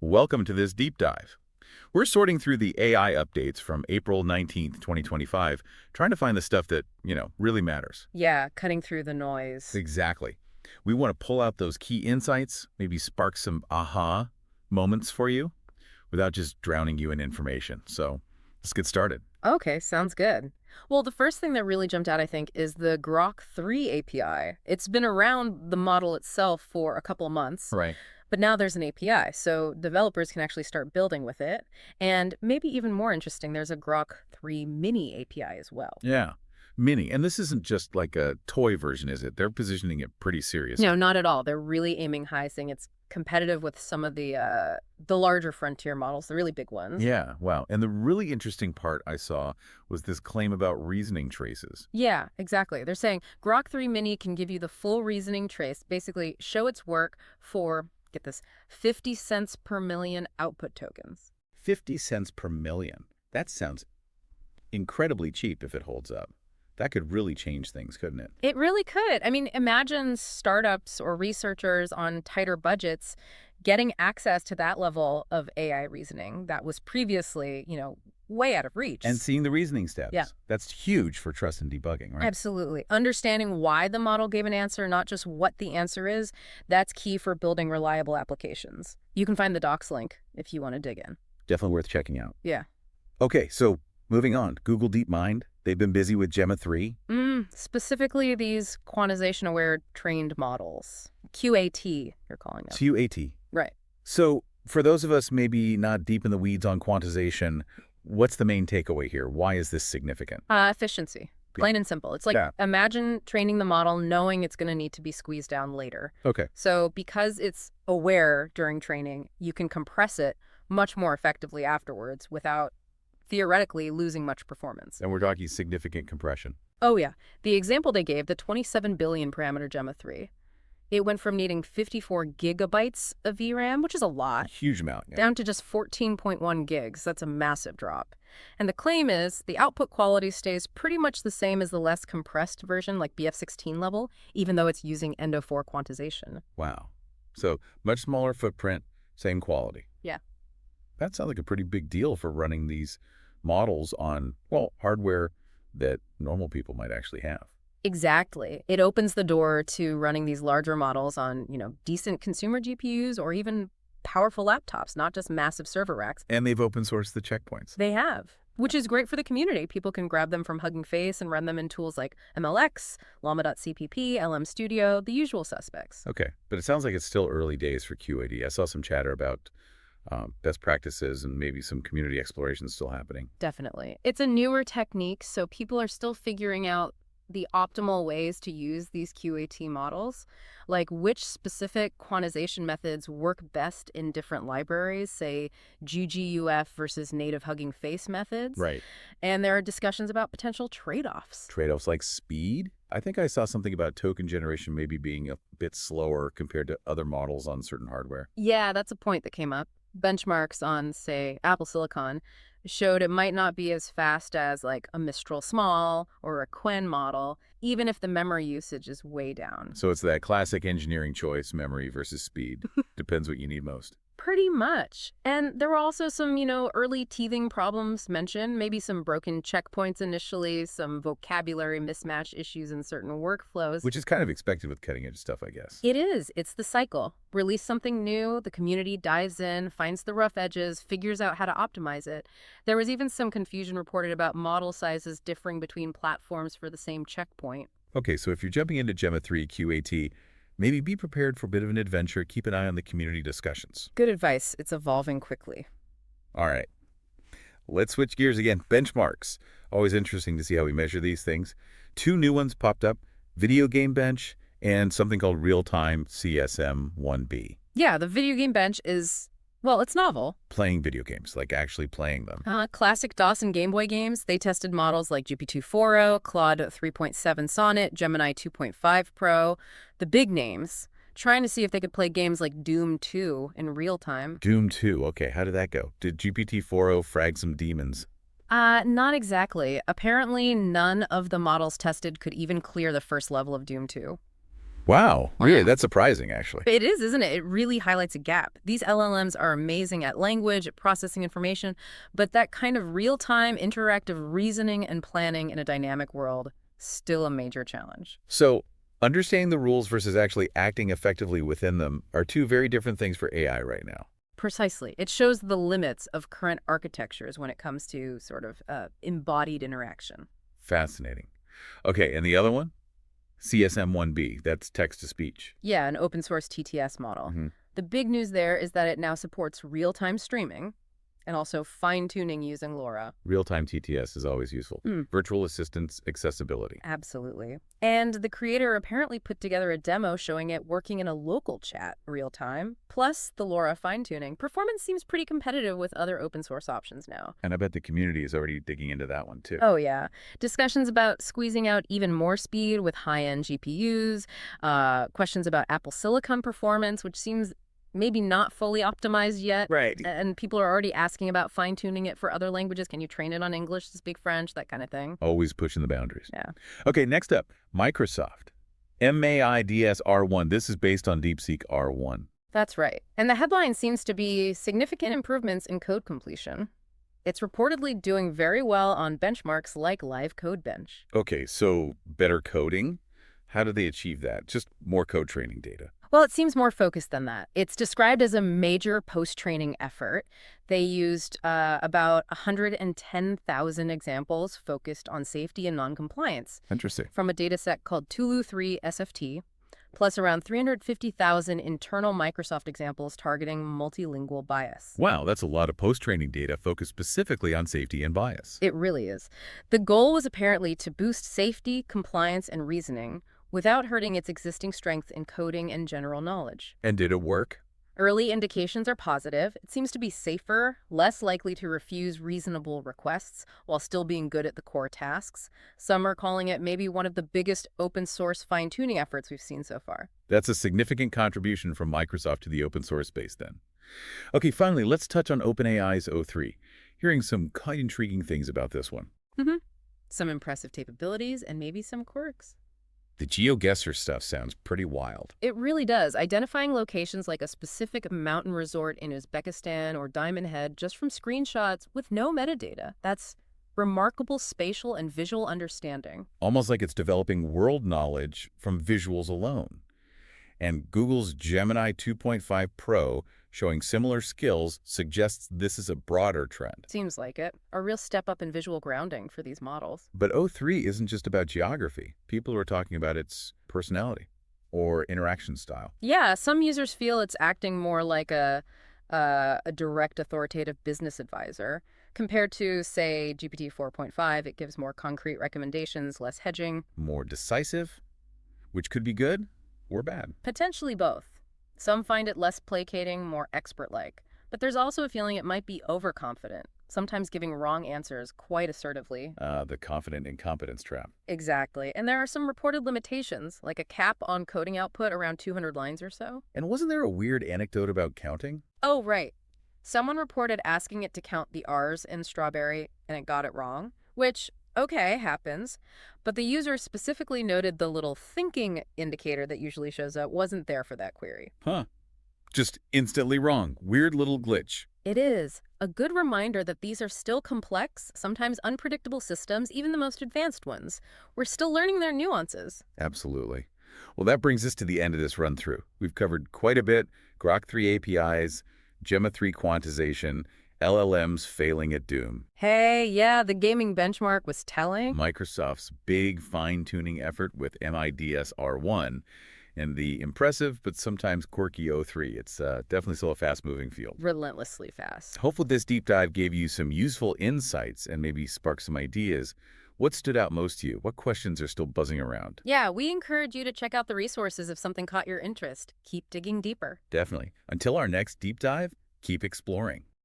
Welcome to this deep dive. We're sorting through the AI updates from April 19th, 2025, trying to find the stuff that, really matters. Yeah, cutting through the noise. Exactly. We want to pull out those key insights, maybe spark some aha moments for you without just drowning you in information. So let's get started. Okay, sounds good. Well, the first thing that really jumped out, I think, is the Grok 3 API. It's been around the model itself for a couple of months, Right. but now there's an API, so developers can actually start building with it. And maybe even more interesting, there's a Grok 3 Mini API as well. Yeah. Mini. And this isn't just like a toy version, is it? They're positioning it pretty No, seriously. not at all. They're really aiming high, saying it's competitive with some of the larger frontier models, the really big ones. Yeah, wow. And the really interesting part I saw was this claim about reasoning traces. Yeah, exactly. They're saying Grok 3 Mini can give you the full reasoning trace, basically show its work for, get this, 50 cents per million output tokens. 50 cents per million. That sounds incredibly cheap if it holds up. That could really change things, couldn't it? It really could. I mean, imagine startups or researchers on tighter budgets getting access to that level of AI reasoning that was previously, way out of reach. And seeing the reasoning Yeah. steps. That's huge for trust and debugging, right? Absolutely. Understanding why the model gave an answer, not just what the answer is, that's key for building reliable applications. You can find the docs link if you want to dig in. Definitely worth checking out. Yeah. Okay, so moving on. Google DeepMind, they've been busy with Gemma 3. Specifically these quantization-aware trained models. QAT, you're calling them. QAT. Right. So for those of us maybe not deep in the weeds on quantization, what's the main takeaway here? Why is this significant? Efficiency. Yeah. Plain and simple. It's like, Yeah. imagine training the model knowing it's going to need to be squeezed down later. Okay. So because it's aware during training, you can compress it much more effectively afterwards without theoretically losing much performance. And we're talking significant compression. Oh, yeah. The example they gave, the 27 billion parameter Gemma 3, it went from needing 54 gigabytes of VRAM, which is a lot, Huge amount. Yeah. down to just 14.1 gigs. That's a massive drop. And the claim is the output quality stays pretty much the same as the less compressed version, like BF16 level, even though it's using Endo4 quantization. Wow. So much smaller footprint, same quality. Yeah. That sounds like a pretty big deal for running these models on, well, hardware that normal people might actually have. Exactly. It opens the door to running these larger models on, decent consumer GPUs or even powerful laptops, not just massive server racks. And they've open sourced the checkpoints. They have, which is great for the community. People can grab them from Hugging Face and run them in tools like MLX, llama.cpp, lmstudio, the usual suspects. Okay, but it sounds like it's still early days for QAD. I saw some chatter about best practices and maybe some community exploration still happening. Definitely. It's a newer technique, so people are still figuring out the optimal ways to use these QAT models, like which specific quantization methods work best in different libraries, say GGUF versus native Hugging Face methods. Right. And there are discussions about potential trade-offs. Trade-offs like speed. I think I saw something about token generation maybe being a bit slower compared to other models on certain hardware. Yeah, that's a point that came up. Benchmarks on, say, Apple Silicon showed it might not be as fast as like a Mistral Small or a Quen model, even if the memory usage is way down. So it's that classic engineering choice, memory versus speed. Depends what you need most. Pretty much. And there were also some, early teething problems mentioned, maybe some broken checkpoints initially, some vocabulary mismatch issues in certain workflows. Which is kind of expected with cutting edge stuff, I guess. It is. It's the cycle. Release something new, the community dives in, finds the rough edges, figures out how to optimize it. There was even some confusion reported about model sizes differing between platforms for the same checkpoint. Okay, so if you're jumping into Gemma 3 QAT, maybe be prepared for a bit of an adventure. Keep an eye on the community discussions. Good advice. It's evolving quickly. All right. Let's switch gears again. Benchmarks. Always interesting to see how we measure these things. Two new ones popped up, Video Game Bench and something called Real-Time CSM1B. Yeah, the video game bench is, well, it's novel. Playing video games, like actually playing them. Classic DOS and Game Boy games, they tested models like GPT-4o, Claude 3.7 Sonnet, Gemini 2.5 Pro, the big names, trying to see if they could play games like Doom 2 in real time. Doom 2. Okay, how did that go? Did GPT-4o frag some demons? Not exactly. Apparently, none of the models tested could even clear the first level of Doom 2. Wow. Really? That's surprising, actually. It is, isn't it? It really highlights a gap. These LLMs are amazing at language, at processing information, but that kind of real-time interactive reasoning and planning in a dynamic world, still a major challenge. So understanding the rules versus actually acting effectively within them are two very different things for AI right now. Precisely. It shows the limits of current architectures when it comes to sort of embodied interaction. Fascinating. Okay, and the other one? CSM1B, that's text-to-speech. Yeah, an open source TTS model. Mhm. The big news there is that it now supports real-time streaming and also fine-tuning using LoRa. Real-time TTS is always useful. Mm. Virtual assistance accessibility. Absolutely. And the creator apparently put together a demo showing it working in a local chat real-time, plus the LoRa fine-tuning. Performance seems pretty competitive with other open source options now. And I bet the community is already digging into that one, too. Oh, yeah. Discussions about squeezing out even more speed with high-end GPUs, questions about Apple Silicon performance, which seems maybe not fully optimized yet. Right. And people are already asking about fine-tuning it for other languages. Can you train it on English to speak French? That kind of thing. Always pushing the boundaries. Yeah. Okay, next up, Microsoft. MAIDS R1. This is based on DeepSeek R1. That's right. And the headline seems to be significant improvements in code completion. It's reportedly doing very well on benchmarks like Live Code Bench. Okay, so better coding? How do they achieve that? Just more code training data. Well, it seems more focused than that. It's described as a major post-training effort. They used about 110,000 examples focused on safety and noncompliance Interesting. from a dataset called Tulu-3 SFT, plus around 350,000 internal Microsoft examples targeting multilingual bias. Wow, that's a lot of post-training data focused specifically on safety and bias. It really is. The goal was apparently to boost safety, compliance, and reasoning without hurting its existing strength in coding and general knowledge. And did it work? Early indications are positive. It seems to be safer, less likely to refuse reasonable requests while still being good at the core tasks. Some are calling it maybe one of the biggest open source fine-tuning efforts we've seen so far. That's a significant contribution from Microsoft to the open source space then. Okay, finally, let's touch on OpenAI's O3. Hearing some quite intriguing things about this one. Some impressive capabilities and maybe some quirks. The GeoGuessr stuff sounds pretty wild. It really does. Identifying locations like a specific mountain resort in Uzbekistan or Diamond Head just from screenshots with no metadata. That's remarkable spatial and visual understanding. Almost like it's developing world knowledge from visuals alone. And Google's Gemini 2.5 Pro showing similar skills suggests this is a broader trend. Seems like it. A real step up in visual grounding for these models. But O3 isn't just about geography. People are talking about its personality or interaction style. Yeah, some users feel it's acting more like a direct authoritative business advisor. Compared to, say, GPT 4.5, it gives more concrete recommendations, less hedging. More decisive, which could be good or bad. Potentially both. Some find it less placating, more expert-like. But there's also a feeling it might be overconfident, sometimes giving wrong answers quite assertively. The confident incompetence trap. Exactly. And there are some reported limitations, like a cap on coding output around 200 lines or so. And wasn't there a weird anecdote about counting? Oh, right. Someone reported asking it to count the R's in strawberry, and it got it wrong, which, okay, happens. But the user specifically noted the little thinking indicator that usually shows up wasn't there for that query. Huh. Just instantly wrong. Weird little glitch. It is a good reminder that these are still complex, sometimes unpredictable systems, even the most advanced ones. We're still learning their nuances. Absolutely. Well, that brings us to the end of this run-through. We've covered quite a bit: Grok 3 APIs, Gemma 3 quantization, LLMs failing at doom, Hey, yeah, the gaming benchmark was telling. Microsoft's big fine-tuning effort with MIDS R1, and the impressive but sometimes quirky O3. It's definitely still a fast-moving field. Relentlessly fast. Hopefully this deep dive gave you some useful insights and maybe sparked some ideas. What stood out most to you? What questions are still buzzing around? Yeah, we encourage you to check out the resources if something caught your interest. Keep digging deeper. Definitely. Until our next deep dive, keep exploring.